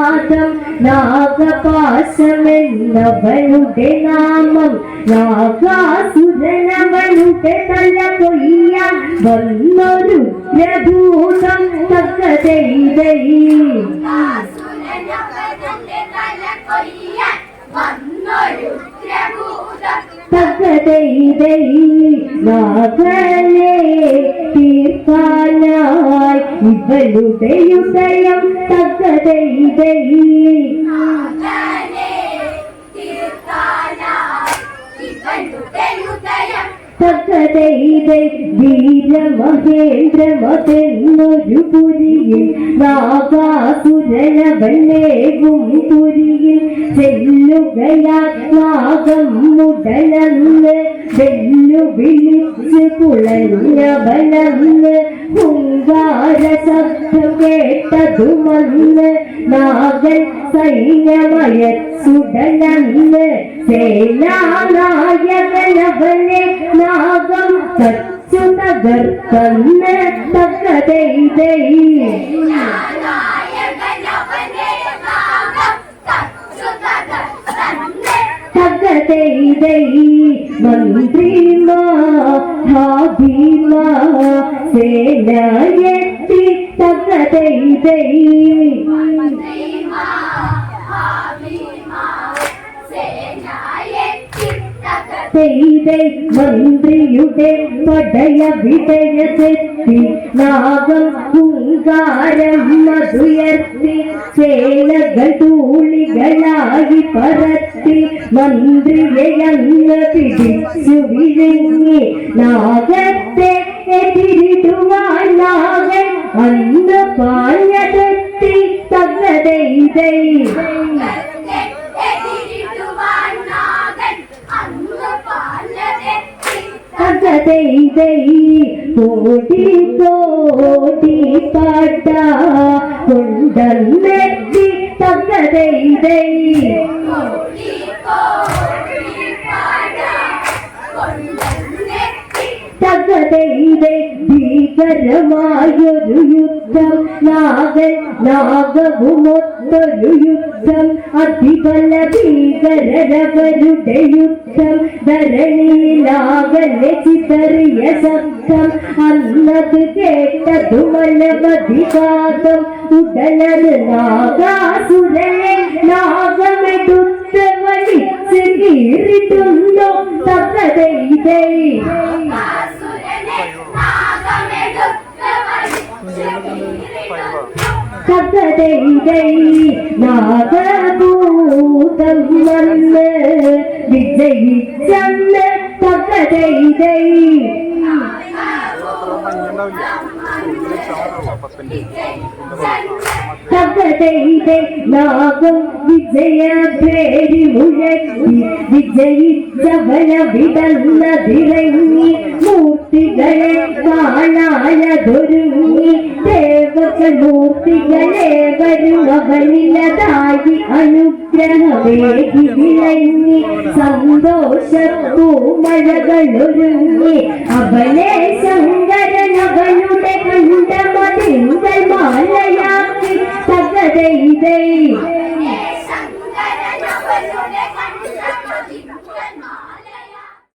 നാദം നാഗപാശമെന്നവനുടെ നാമം നാഗാസുരനവനുടെ തല കൊയ്യാൻ വന്നൊരു പ്രഭൂതം തക്കതൈതൈ തക്കതൈതൈ നാഗനെ തീർക്കാനായി ഇവളുടെ ഉദയം തക്കതൈതൈ തക്കതൈതൈ വീരമഹേന്ദ്രമതെന്നൊരു പുരിയിൽ നാഗാസുരനവനേകും പുരിയിൽ ചെല്ലുകയാൽ നാഗം മുടലന്ന് വെല്ലുവിളിച്ച് കുളഞ്ഞവനന്ന് ഹുങ്കാര ശബ്ദം കേട്ടതുമന്ന് നാഗൻ സൈന്യമയച്ചുടലന്ന് സേനാനായകനവനെ നാഗം കച്ചു തകർത്തന്ന് തക്കതൈതൈ തക്കതൈതൈ മന്ത്രിമാ ഭാഭീമാ സേനയെത്തി തക്കതൈതൈ മന്ത്രിയുടെ പടയ വിടയതെത്തി നാഗം ഹുങ്കാരം മധുയർത്തി സേനകൾ തൂളികളായി പറത്തി മന്ത്രിയെ അങ്ങ് പിടിച്ചു വിഴുങ്ങി നാഗത്തെ എതിരിടുവാൻ നാഗൻ അന്ന് പാഞ്ഞതെത്തി തകതൈതൈ തകതൈതൈ കോടി കോടി പാട്ട കൊണ്ടെത്തി തകതൈതൈ തകതൈതൈ ഭീകരമായൊരു യുദ്ധം നാഗൻ നാഗവുമൊത്തൊരു യുദ്ധം അതിബല ഭീകരരവരുടെ യുദ്ധം ധരണിയിലാകലെ ചിതറിയ ശബ്ദം അന്നത് കേട്ടതുമനവധികാതം ഉടനത് നാഗാസുരനെ നാഗമെടുത്ത് വലിച്ച് കീറിട്ടുണ്ടോ തകതൈതൈ തകതൈതൈ നാഗഭൂതം വന്ന് വിജയിച്ചന്ന് തകതൈതൈ തകതൈതൈ നാഗം വിജയഭേരി മുഴക്കി വിജയിച്ചവന വിടന്നതിറങ്ങി മൂർത്തികളെ കാണാനതൊരുങ്ങി ദേവകമൂർത്തികളെ വരുമവനിലതായി അനുഗ്രഹമേകി വിളങ്ങി സന്തോഷപ്പൂമഴകളൊരുങ്ങി അവനെ ശങ്കരനവനുടെ കണ്ടമതിങ്കൽ മാലയാക്കി തകതൈതൈ